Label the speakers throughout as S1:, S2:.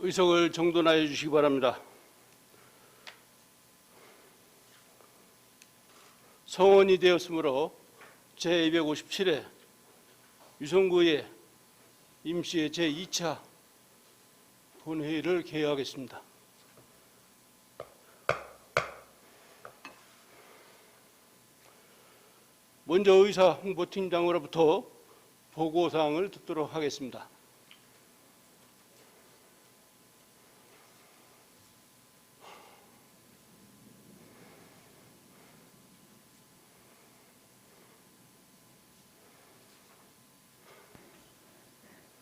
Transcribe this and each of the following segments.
S1: 의석을 정돈하여 주시기 바랍니다. 성원이 되었으므로 제257회 유성구의 임시의 제2차 본회의를 개회하겠습니다. 먼저 의사 홍보팀장으로부터 보고사항을 듣도록 하겠습니다.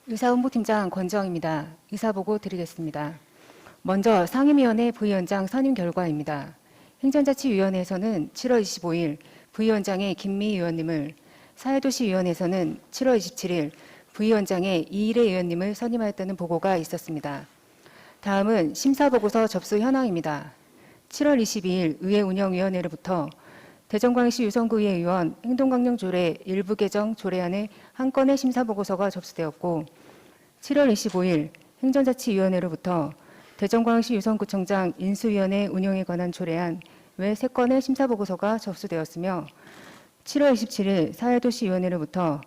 S2: 의사홍보팀장 권정입니다. 의사보고 드리겠습니다. 먼저 상임위원회 부위원장 선임 결과입니다. 행정자치위원회에서는 7월 25일 부위원장의 김미희 의원님을, 사회도시위원회에서는 7월 27일 부위원장의 이일혜 의원님을 선임하였다는 보고가 있었습니다. 다음은 심사보고서 접수 현황입니다. 7월 22일 의회운영위원회로부터 대전광역시 유성구의회 의원 행동강령조례 일부 개정 조례안의 한 건의 심사보고서가 접수되었고, 7월 25일 행정자치위원회로부터 대전광역시 유성구청장 인수위원회 운영에 관한 조례안 외 3건의 심사보고서가 접수되었으며, 7월 27일 사회도시위원회로부터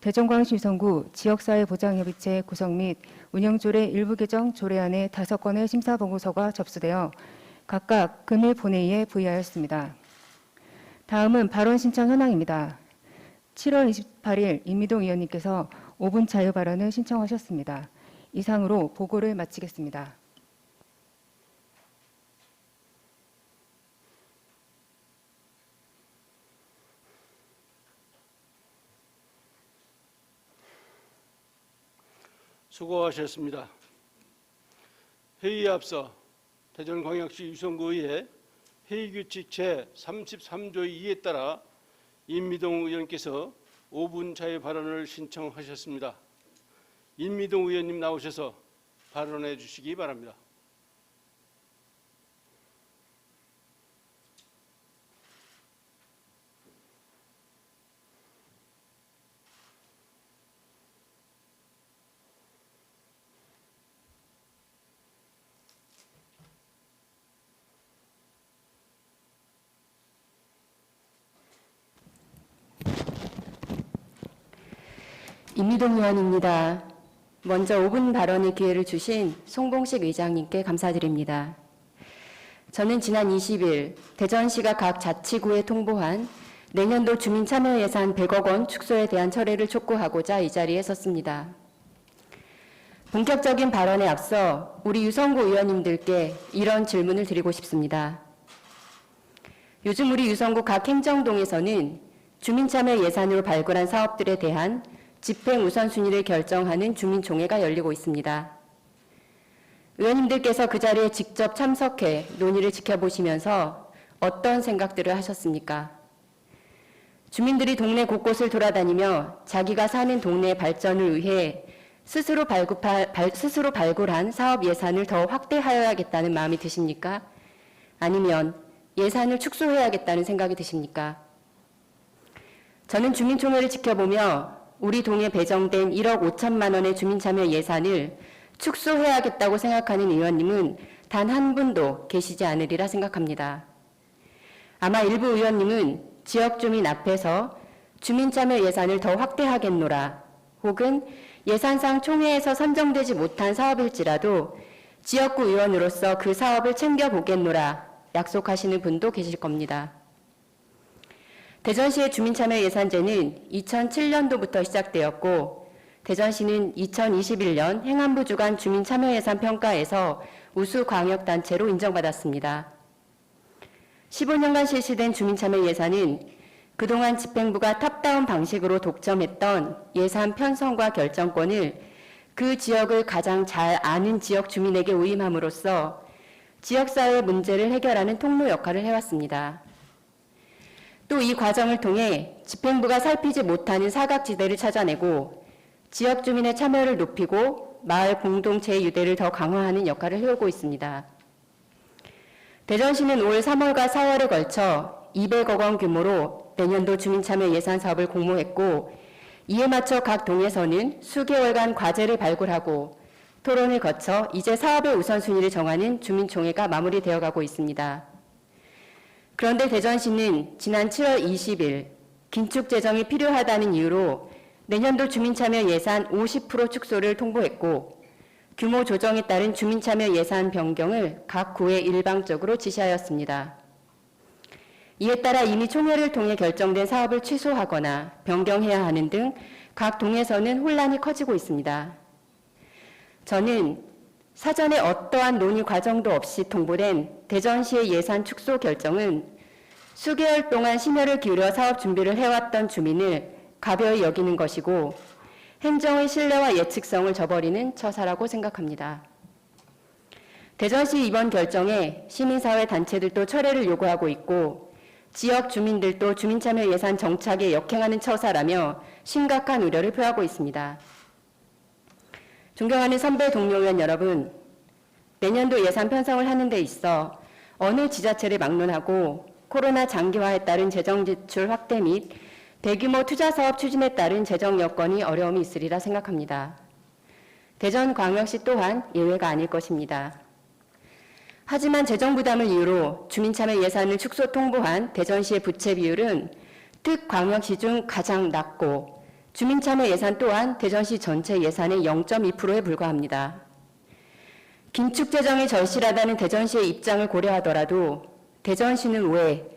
S2: 대전광역시 유성구 지역사회보장협의체 구성 및 운영조례 일부 개정 조례안의 5건의 심사보고서가 접수되어 각각 금일 본회의에 부의하였습니다. 다음은 발언 신청 현황입니다. 7월 28일 임미동 의원님께서 5분 자유 발언을 신청하셨습니다. 이상으로 보고를 마치겠습니다.
S1: 수고하셨습니다. 회의에 앞서 대전광역시 유성구의회 회의규칙 제33조 2에 따라 임미동 의원께서 5분 자유 발언을 신청하셨습니다. 임미동 의원님 나오셔서 발언해 주시기 바랍니다.
S3: 임미동 의원입니다. 먼저 5분 발언의 기회를 주신 송봉식 의장님께 감사드립니다. 저는 지난 20일 대전시가 각 자치구에 통보한 내년도 주민참여예산 100억 원 축소에 대한 철회를 촉구하고자 이 자리에 섰습니다. 본격적인 발언에 앞서 우리 유성구 의원님들께 이런 질문을 드리고 싶습니다. 요즘 우리 유성구 각 행정동에서는 주민참여 예산으로 발굴한 사업들에 대한 집행 우선순위를 결정하는 주민총회가 열리고 있습니다. 의원님들께서 그 자리에 직접 참석해 논의를 지켜보시면서 어떤 생각들을 하셨습니까? 주민들이 동네 곳곳을 돌아다니며 자기가 사는 동네의 발전을 위해 스스로 발굴한 사업 예산을 더 확대하여야겠다는 마음이 드십니까? 아니면 예산을 축소해야겠다는 생각이 드십니까? 저는 주민총회를 지켜보며 우리 동에 배정된 1억 5천만 원의 주민참여 예산을 축소해야겠다고 생각하는 의원님은 단 한 분도 계시지 않으리라 생각합니다. 아마 일부 의원님은 지역 주민 앞에서 주민참여 예산을 더 확대하겠노라, 혹은 예산상 총회에서 선정되지 못한 사업일지라도 지역구 의원으로서 그 사업을 챙겨보겠노라 약속하시는 분도 계실 겁니다. 대전시의 주민참여 예산제는 2007년도부터 시작되었고, 대전시는 2021년 행안부 주관 주민참여예산 평가에서 우수 광역단체로 인정받았습니다. 15년간 실시된 주민참여 예산은 그동안 집행부가 탑다운 방식으로 독점했던 예산 편성과 결정권을 그 지역을 가장 잘 아는 지역 주민에게 위임함으로써 지역사회의 문제를 해결하는 통로 역할을 해왔습니다. 또 이 과정을 통해 집행부가 살피지 못하는 사각지대를 찾아내고 지역 주민의 참여를 높이고 마을 공동체의 유대를 더 강화하는 역할을 해오고 있습니다. 대전시는 올 3월과 4월에 걸쳐 200억 원 규모로 내년도 주민참여 예산 사업을 공모했고, 이에 맞춰 각 동에서는 수개월간 과제를 발굴하고 토론을 거쳐 이제 사업의 우선순위를 정하는 주민총회가 마무리되어 가고 있습니다. 그런데 대전시는 지난 7월 20일 긴축 재정이 필요하다는 이유로 내년도 주민참여 예산 50% 축소를 통보했고 규모 조정에 따른 주민참여 예산 변경을 각 구에 일방적으로 지시하였습니다. 이에 따라 이미 총회를 통해 결정된 사업을 취소하거나 변경해야 하는 등 각 동에서는 혼란이 커지고 있습니다. 저는 사전에 어떠한 논의 과정도 없이 통보된 대전시의 예산 축소 결정은 수개월 동안 심혈을 기울여 사업 준비를 해왔던 주민을 가벼이 여기는 것이고 행정의 신뢰와 예측성을 저버리는 처사라고 생각합니다. 대전시 이번 결정에 시민사회 단체들도 철회를 요구하고 있고 지역 주민들도 주민참여 예산 정착에 역행하는 처사라며 심각한 우려를 표하고 있습니다. 존경하는 선배 동료 의원 여러분, 내년도 예산 편성을 하는 데 있어 어느 지자체를 막론하고 코로나 장기화에 따른 재정 지출 확대 및 대규모 투자 사업 추진에 따른 재정 여건이 어려움이 있으리라 생각합니다. 대전광역시 또한 예외가 아닐 것입니다. 하지만 재정 부담을 이유로 주민참여 예산을 축소 통보한 대전시의 부채 비율은 특광역시 중 가장 낮고 주민참여 예산 또한 대전시 전체 예산의 0.2%에 불과합니다. 긴축 재정이 절실하다는 대전시의 입장을 고려하더라도 대전시는 왜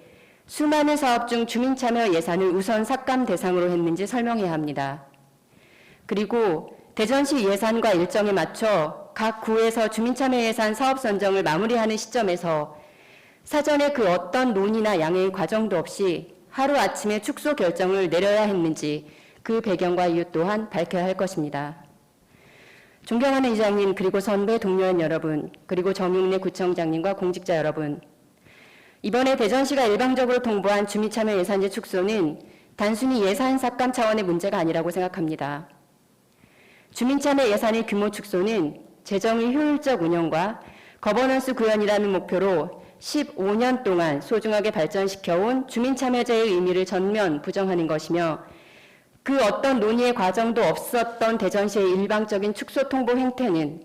S3: 수많은 사업 중 주민참여 예산을 우선 삭감 대상으로 했는지 설명해야 합니다. 그리고 대전시 예산과 일정에 맞춰 각 구에서 주민참여 예산 사업 선정을 마무리하는 시점에서 사전에 그 어떤 논의나 양해의 과정도 없이 하루아침에 축소 결정을 내려야 했는지 그 배경과 이유 또한 밝혀야 할 것입니다. 존경하는 이장님 그리고 선배 동료원 여러분 그리고 정윤래 구청장님과 공직자 여러분, 이번에 대전시가 일방적으로 통보한 주민참여 예산제 축소는 단순히 예산 삭감 차원의 문제가 아니라고 생각합니다. 주민참여 예산의 규모 축소는 재정의 효율적 운영과 거버넌스 구현이라는 목표로 15년 동안 소중하게 발전시켜온 주민참여제의 의미를 전면 부정하는 것이며 그 어떤 논의의 과정도 없었던 대전시의 일방적인 축소 통보 행태는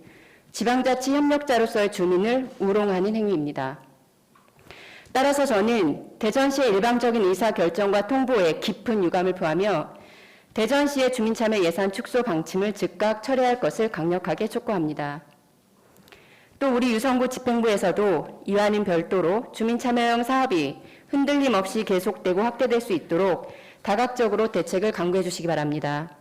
S3: 지방자치 협력자로서의 주민을 우롱하는 행위입니다. 따라서 저는 대전시의 일방적인 의사결정과 통보에 깊은 유감을 표하며 대전시의 주민참여 예산 축소 방침을 즉각 철회할 것을 강력하게 촉구합니다. 또 우리 유성구 집행부에서도 이와는 별도로 주민참여형 사업이 흔들림 없이 계속되고 확대될 수 있도록 다각적으로 대책을 강구해 주시기 바랍니다.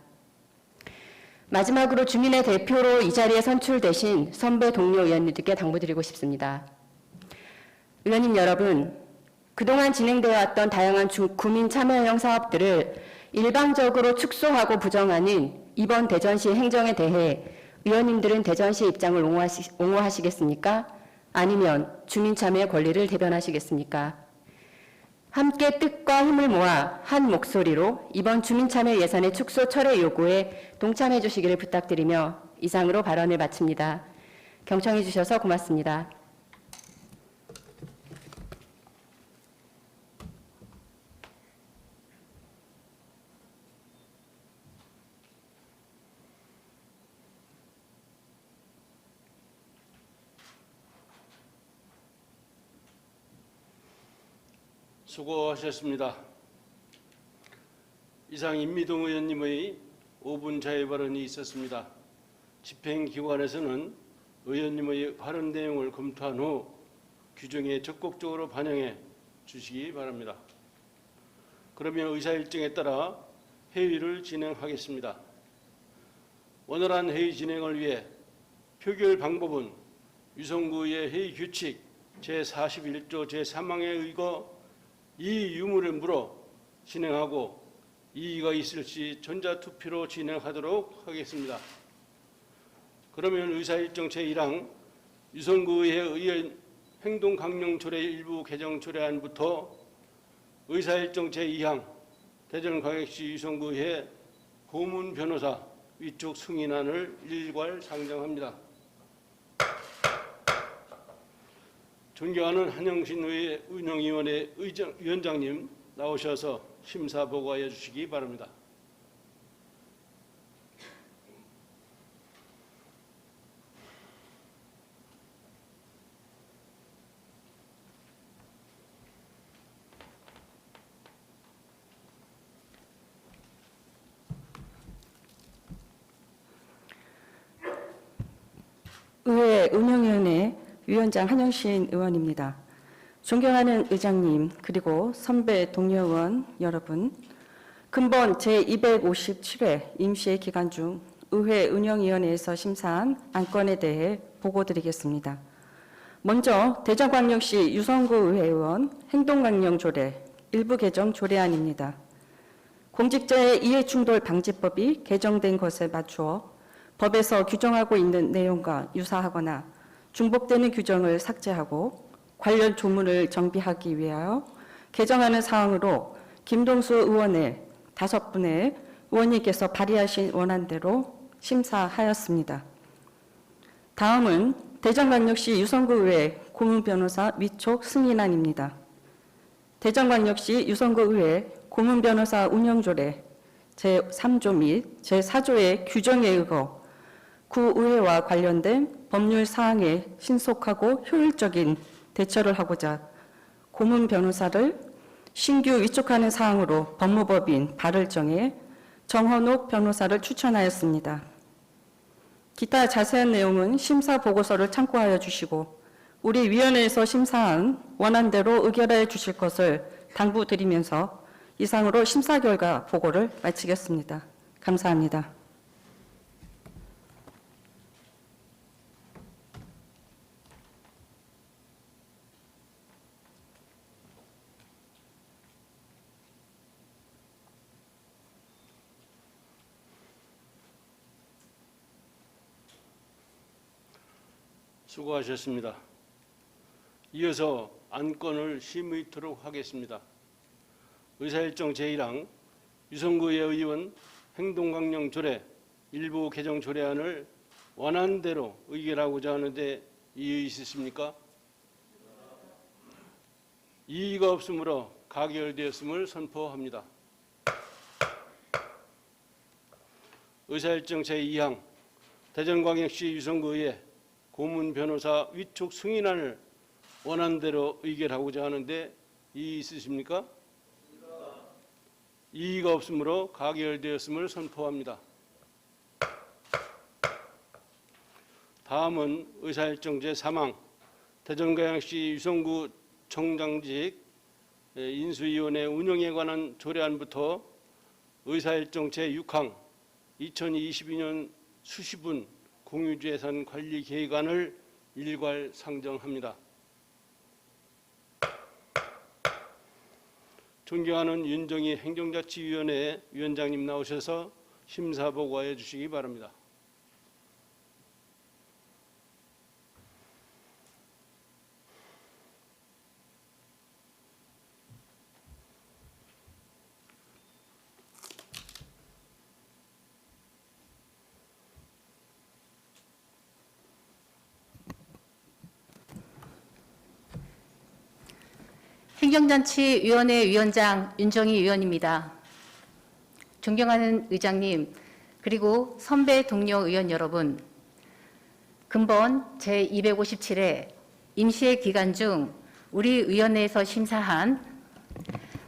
S3: 마지막으로 주민의 대표로 이 자리에 선출되신 선배 동료 의원님들께 당부드리고 싶습니다. 의원님 여러분, 그동안 진행되어 왔던 다양한 구민 참여형 사업들을 일방적으로 축소하고 부정하는 이번 대전시 행정에 대해 의원님들은 대전시의 입장을 옹호하시겠습니까? 아니면 주민 참여의 권리를 대변하시겠습니까? 함께 뜻과 힘을 모아 한 목소리로 이번 주민 참여 예산의 축소 철회 요구에 동참해 주시기를 부탁드리며 이상으로 발언을 마칩니다. 경청해 주셔서 고맙습니다.
S1: 수고하셨습니다. 이상 임미동 의원님의 5분 자유 발언이 있었습니다. 집행기관에서는 의원님의 발언 내용을 검토한 후 규정에 적극적으로 반영해 주시기 바랍니다. 그러면 의사 일정에 따라 회의를 진행하겠습니다. 원활한 회의 진행을 위해 표결 방법은 유성구의 회의 규칙 제41조 제3항에 의거 이의 유무를 물어 진행하고 이의가 있을 시 전자투표로 진행하도록 하겠습니다. 그러면 의사일정 제1항 유성구의회 의원 행동강령조례 일부 개정 조례안부터 의사일정 제2항 대전광역시 유성구의회 고문변호사 위촉 승인안을 일괄 상정합니다. 존경하는 한영신의회 운영위원회 위원장님 나오셔서 심사 보고하여 주시기 바랍니다.
S4: 의회 운영위원회 위원장 한영신 의원입니다. 존경하는 의장님, 그리고 선배 동료 의원 여러분, 근본 제257회 임시회 기간 중 의회 운영위원회에서 심사한 안건에 대해 보고드리겠습니다. 먼저 대전광역시 유성구 의회의원 행동강령 조례 일부 개정 조례안입니다. 공직자의 이해충돌 방지법이 개정된 것에 맞추어 법에서 규정하고 있는 내용과 유사하거나 중복되는 규정을 삭제하고 관련 조문을 정비하기 위하여 개정하는 사항으로 김동수 의원의 5분의 의원님께서 발의하신 원안대로 심사하였습니다. 다음은 대전광역시 유성구의회 고문변호사 위촉 승인안입니다. 대전광역시 유성구의회 고문변호사 운영조례 제3조 및 제4조의 규정에 의거 구의회와 관련된 법률 사항에 신속하고 효율적인 대처를 하고자 고문 변호사를 신규 위촉하는 사항으로 법무법인 발을 정해 정헌옥 변호사를 추천하였습니다. 기타 자세한 내용은 심사 보고서를 참고하여 주시고 우리 위원회에서 심사한 원안대로 의결하여 주실 것을 당부드리면서 이상으로 심사 결과 보고를 마치겠습니다. 감사합니다.
S1: 수고하셨습니다. 이어서 안건을 심의토록 하겠습니다. 의사일정 제1항 유성구의 의원 행동강령 조례 일부 개정 조례안을 원안대로 의결하고자 하는데 이의 있으십니까? 이의가 없으므로 가결되었음을 선포합니다. 의사일정 제2항 대전광역시 유성구의 고문 변호사 위촉 승인안을 원안대로 의결하고자 하는데 이의 있으십니까? 이의가 없으므로 가결되었음을 선포합니다. 다음은 의사일정 제3항 대전광역시 유성구 청장직 인수위원회 운영에 관한 조례안부터 의사일정 제6항 2022년 수시분 공유재산 관리 계획안을 일괄 상정합니다. 존경하는 윤정희 행정자치위원회 위원장님 나오셔서 심사 보고해 주시기 바랍니다.
S5: 행정잔치위원회 위원장 윤정희 의원입니다. 존경하는 의장님, 그리고 선배 동료 의원 여러분, 근본 제257회 임시회 기간 중 우리 위원회에서 심사한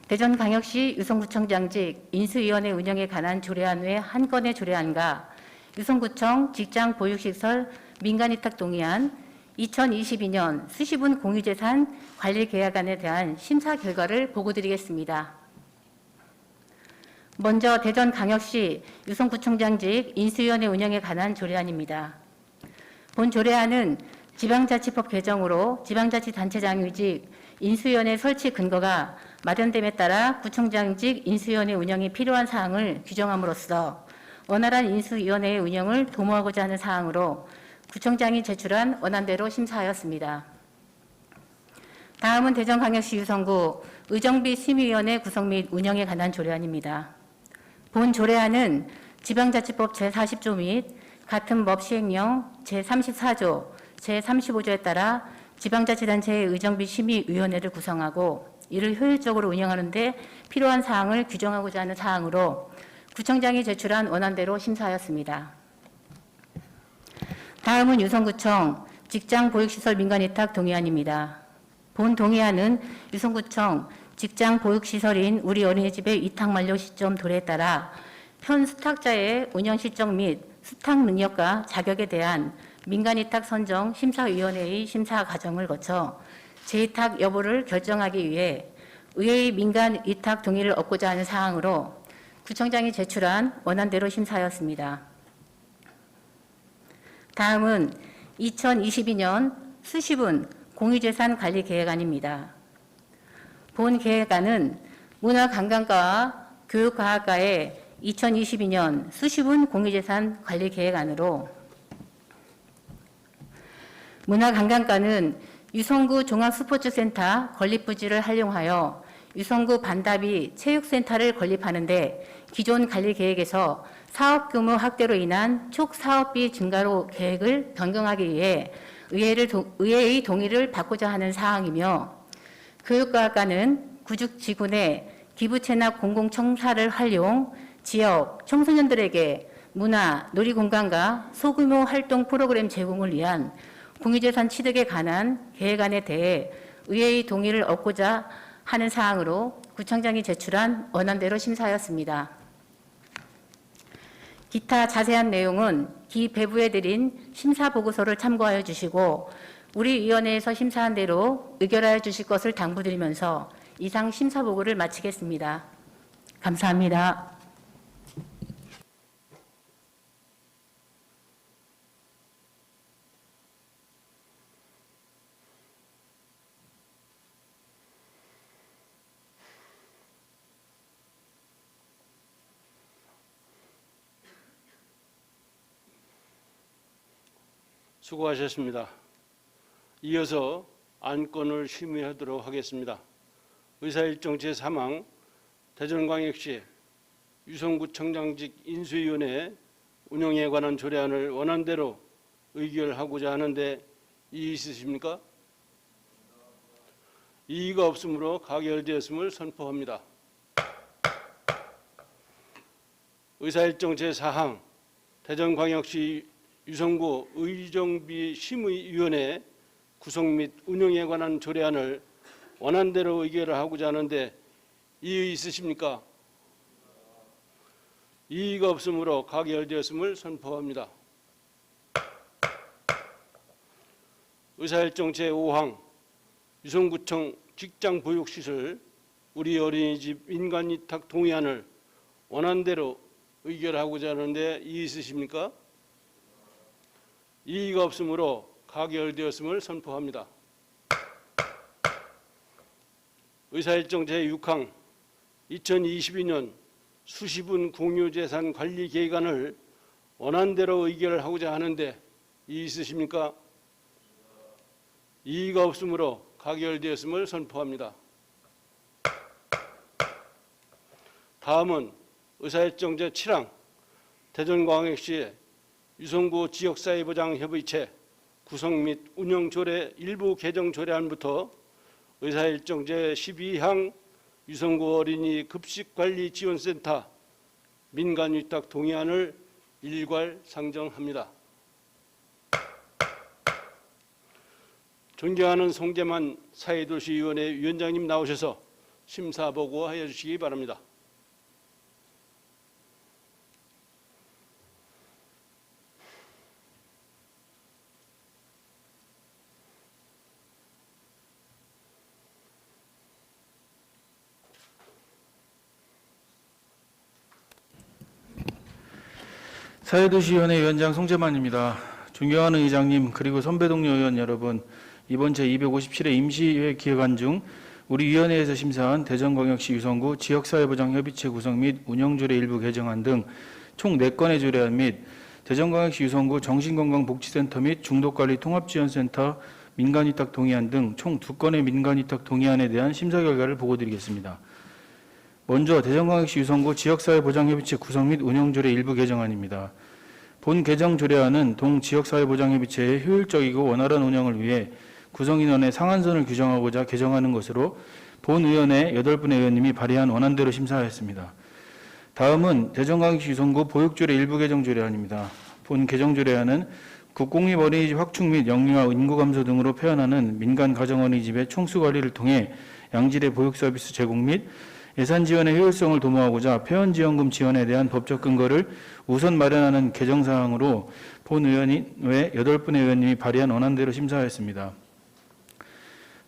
S5: 대전광역시 유성구청장직 인수위원회 운영에 관한 조례안 외 한 건의 조례안과 유성구청 직장보육시설 민간위탁 동의안 2022년 수시분 공유재산 관리계약안에 대한 심사 결과를 보고드리겠습니다. 먼저 대전광역시 유성구청장직 인수위원회 운영에 관한 조례안입니다. 본 조례안은 지방자치법 개정으로 지방자치단체장직 인수위원회 설치 근거가 마련됨에 따라 구청장직 인수위원회 운영이 필요한 사항을 규정함으로써 원활한 인수위원회의 운영을 도모하고자 하는 사항으로 구청장이 제출한 원안대로 심사하였습니다. 다음은 대전광역시 유성구 의정비 심의위원회 구성 및 운영에 관한 조례안입니다. 본 조례안은 지방자치법 제40조 및 같은 법 시행령 제34조, 제35조에 따라 지방자치단체의 의정비 심의위원회를 구성하고 이를 효율적으로 운영하는 데 필요한 사항을 규정하고자 하는 사항으로 구청장이 제출한 원안대로 심사하였습니다. 다음은 유성구청 직장보육시설 민간위탁 동의안입니다. 본 동의안은 유성구청 직장보육시설인 우리 어린이집의 위탁 만료 시점 도래에 따라 현 수탁자의 운영 실적 및 수탁 능력과 자격에 대한 민간위탁 선정 심사위원회의 심사 과정을 거쳐 재위탁 여부를 결정하기 위해 의회의 민간위탁 동의를 얻고자 하는 사항으로 구청장이 제출한 원안대로 심사하였습니다. 다음은 2022년 수시분 공유재산 관리 계획안입니다. 본 계획안은 문화관광과와 교육과학과의 2022년 수시분 공유재산 관리 계획안으로 문화관광과는 유성구 종합스포츠센터 건립부지를 활용하여 유성구 반다비 체육센터를 건립하는데 기존 관리 계획에서 사업 규모 확대로 인한 촉 사업비 증가로 계획을 변경하기 위해 의회의 동의를 받고자 하는 사항이며, 교육과학과는 구직지구 내 기부채납 공공청사를 활용 지역 청소년들에게 문화, 놀이공간과 소규모 활동 프로그램 제공을 위한 공유재산 취득에 관한 계획안에 대해 의회의 동의를 얻고자 하는 사항으로 구청장이 제출한 원안대로 심사하였습니다. 기타 자세한 내용은 기배부에 드린 심사보고서를 참고하여 주시고 우리 위원회에서 심사한 대로 의결하여 주실 것을 당부드리면서 이상 심사보고를 마치겠습니다. 감사합니다.
S1: 수고하셨습니다. 이어서 안건을 심의하도록 하겠습니다. 의사일정 제3항 대전광역시 유성구청장직 인수위원회 운영에 관한 조례안을 원안대로 의결하고자 하는데 이의 있으십니까? 이의가 없으므로 가결되었음을 선포합니다. 의사일정 제4항 대전광역시 유성구 의정비 심의위원회 구성 및 운영에 관한 조례안을 원안대로 의결하고자 하는데 이의 있으십니까? 이의가 없으므로 가결되었음을 선포합니다. 의사일정 제5항 유성구청 직장보육시설 우리 어린이집 민간위탁 동의안을 원안대로 의결하고자 하는데 이의 있으십니까? 이의가 없으므로 가결되었음을 선포합니다. 의사일정 제6항 2022년 수시분 공유재산 관리 계획안을 원안대로 의결하고자 하는데 이의 있으십니까? 이의가 없으므로 가결되었음을 선포합니다. 다음은 의사일정 제7항 대전광역시 유성구 지역사회보장협의체 구성 및 운영조례 일부 개정 조례안부터 의사일정 제12항 유성구 어린이 급식관리지원센터 민간위탁 동의안을 일괄 상정합니다. 존경하는 송재만 사회도시위원회 위원장님 나오셔서 심사보고하여 주시기 바랍니다.
S6: 사회도시위원회 위원장 송재만입니다. 존경하는 의장님 그리고 선배 동료 의원 여러분, 이번 제257회 임시회 기획안 중 우리 위원회에서 심사한 대전광역시 유성구 지역사회보장협의체 구성 및 운영조례 일부 개정안 등 총 4건의 조례안 및 대전광역시 유성구 정신건강복지센터 및 중독관리 통합지원센터 민간위탁 동의안 등 총 2건의 민간위탁 동의안에 대한 심사 결과를 보고드리겠습니다. 먼저 대전광역시 유성구 지역사회보장협의체 구성 및 운영조례 일부 개정안입니다. 본 개정 조례안은 동 지역사회보장협의체의 효율적이고 원활한 운영을 위해 구성인원의 상한선을 규정하고자 개정하는 것으로 본 의원회 8분의 의원님이 발의한 원안대로 심사하였습니다. 다음은 대전광역시 유성구 보육조례 일부 개정 조례안입니다. 본 개정 조례안은 국공립 어린이집 확충 및 영유아 인구 감소 등으로 폐원하는 민간 가정 어린이집의 총수 관리를 통해 양질의 보육 서비스 제공 및 예산 지원의 효율성을 도모하고자 폐원지원금 지원에 대한 법적 근거를 우선 마련하는 개정사항으로 본 의원인 외 8분의 의원님이 발의한 원안대로 심사하였습니다.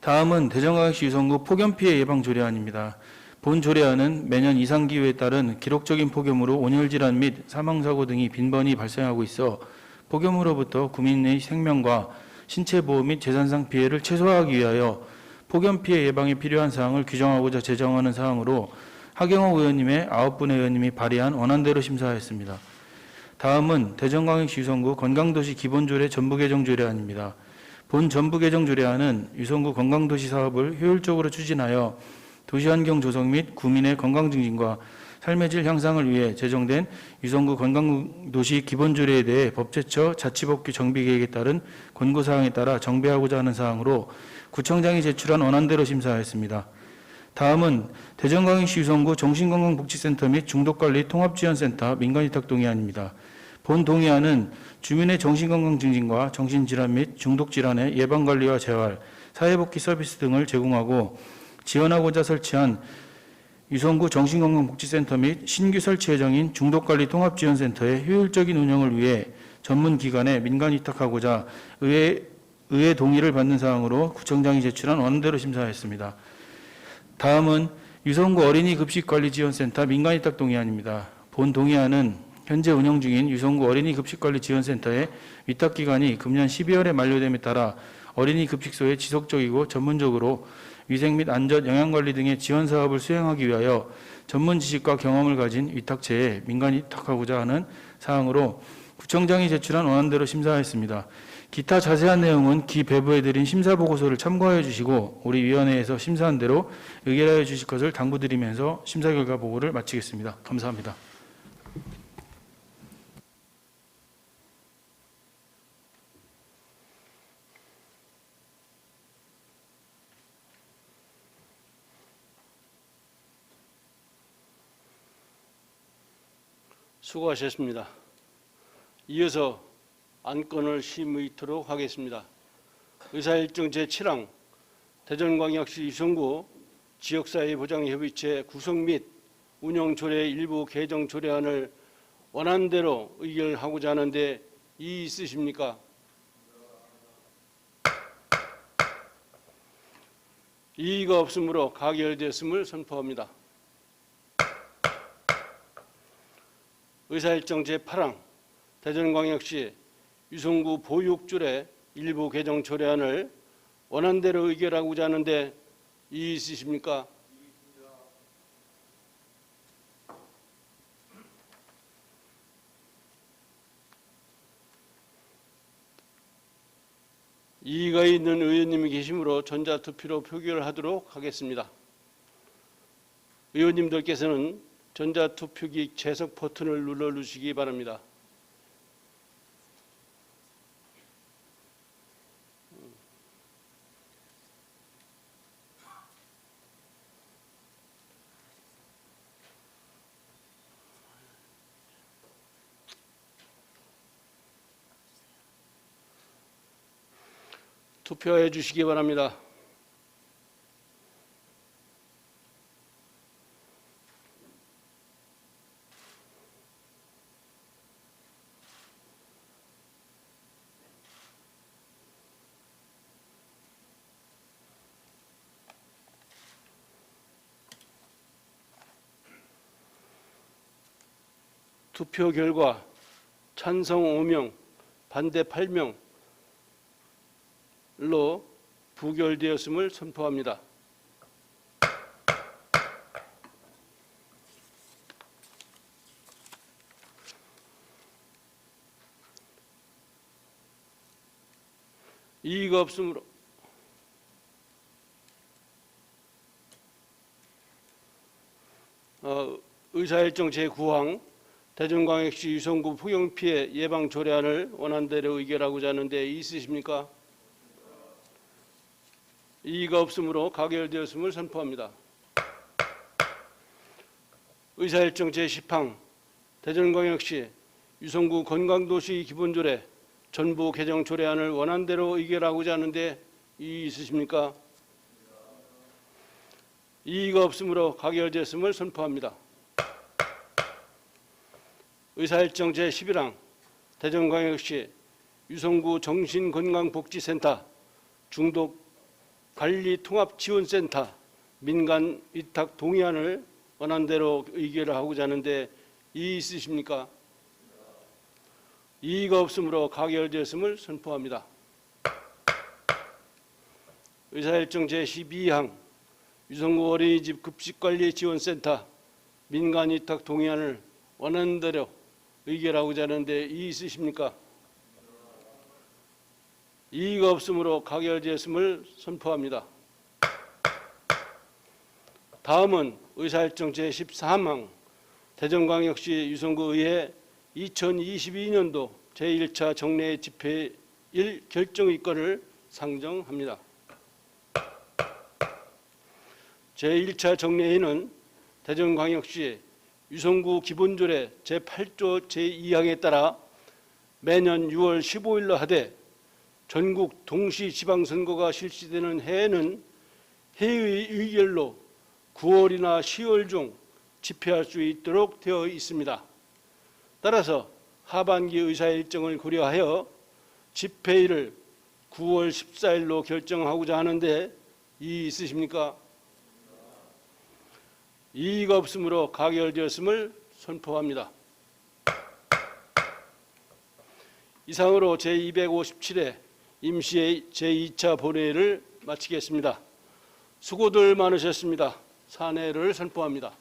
S6: 다음은 대전광역시 유성구 폭염피해 예방 조례안입니다. 본 조례안은 매년 이상기후에 따른 기록적인 폭염으로 온열질환 및 사망사고 등이 빈번히 발생하고 있어 폭염으로부터 국민의 생명과 신체 보호 및 재산상 피해를 최소화하기 위하여 폭염 피해 예방에 필요한 사항을 규정하고자 제정하는 사항으로 하경호 의원님의 9분의 의원님이 발의한 원안대로 심사하였습니다. 다음은 대전광역시 유성구 건강도시 기본조례 전부개정조례안입니다. 본 전부개정조례안은 유성구 건강도시 사업을 효율적으로 추진하여 도시환경 조성 및 구민의 건강 증진과 삶의 질 향상을 위해 제정된 유성구 건강도시 기본조례에 대해 법제처 자치법규 정비계획에 따른 권고사항에 따라 정비하고자 하는 사항으로 구청장이 제출한 원안대로 심사하였습니다. 다음은 대전광역시 유성구 정신건강복지센터 및 중독관리 통합지원센터 민간위탁 동의안입니다. 본 동의안은 주민의 정신건강 증진과 정신질환 및 중독질환의 예방관리와 재활, 사회복지 서비스 등을 제공하고 지원하고자 설치한 유성구 정신건강복지센터 및 신규 설치 예정인 중독관리 통합지원센터의 효율적인 운영을 위해 전문기관에 민간위탁하고자 의회 동의를 받는 사항으로 구청장이 제출한 원안대로 심사하였습니다. 다음은 유성구 어린이급식관리지원센터 민간위탁 동의안입니다. 본 동의안은 현재 운영 중인 유성구 어린이급식관리지원센터의 위탁기간이 금년 12월에 만료됨에 따라 어린이급식소에 지속적이고 전문적으로 위생 및 안전, 영양관리 등의 지원 사업을 수행하기 위하여 전문 지식과 경험을 가진 위탁체에 민간 위탁하고자 하는 사항으로 구청장이 제출한 원안대로 심사하였습니다. 기타 자세한 내용은 기 배부해드린 심사보고서를 참고하여 주시고 우리 위원회에서 심사한 대로 의결하여 주실 것을 당부드리면서 심사 결과 보고를 마치겠습니다. 감사합니다.
S1: 수고하셨습니다. 이어서 안건을 심의토록 하겠습니다. 의사일정 제7항 대전광역시 유성구 지역사회보장협의체 구성 및 운영조례 일부 개정 조례안을 원안대로 의결하고자 하는데 이의 있으십니까? 이의가 없으므로 가결되었음을 선포합니다. 의사일정 제8항 대전광역시 유성구 보육조례 일부 개정 조례안을 원안대로 의결하고자 하는데 이의 있으십니까? 이의가 있는 의원님이 계시므로 전자투표로 표결하도록 하겠습니다. 의원님들께서는 전자투표기 채석 버튼을 눌러주시기 바랍니다. 투표해 주시기 바랍니다. 투표 결과 찬성 5명, 반대 8명로 부결되었음을 선포합니다. 이의가 없으므로 의사일정 제9항 대전광역시 유성구 폭염피해 예방 조례안을 원안대로 의결하고자 하는데 있으십니까? 이의가 없으므로 가결되었음을 선포합니다. 의사일정 제10항 대전광역시 유성구 건강도시 기본조례 전부 개정 조례안을 원안대로 의결하고자 하는데 이의 있으십니까? 이의가 없으므로 가결되었음을 선포합니다. 의사일정 제11항 대전광역시 유성구 정신건강복지센터 중독관리통합지원센터 민간 위탁 동의안을 원안대로 의결을 하고자 하는데 이의 있으십니까? 이의가 없으므로 가결되었음을 선포합니다. 의사일정 제12항 유성구 어린이집 급식관리지원센터 민간 위탁 동의안을 원안대로 의결하고자 하는데 이의 있으십니까? 이의가 없으므로 가결되었음을 선포합니다. 다음은 의사일정 제13항 대전광역시 유성구의회 2022년도 제1차 정례 집회일 결정의건을 상정합니다. 제1차 정례회는 대전광역시 유성구 기본조례 제8조 제2항에 따라 매년 6월 15일로 하되 전국 동시 지방선거가 실시되는 해에는 해의 의결로 9월이나 10월 중 집회할 수 있도록 되어 있습니다. 따라서 하반기 의사일정을 고려하여 집회일을 9월 14일로 결정하고자 하는데 이의 있으십니까? 이의가 없으므로 가결되었음을 선포합니다. 이상으로 제257회 임시의 제2차 본회의를 마치겠습니다. 수고들 많으셨습니다. 산회를 선포합니다.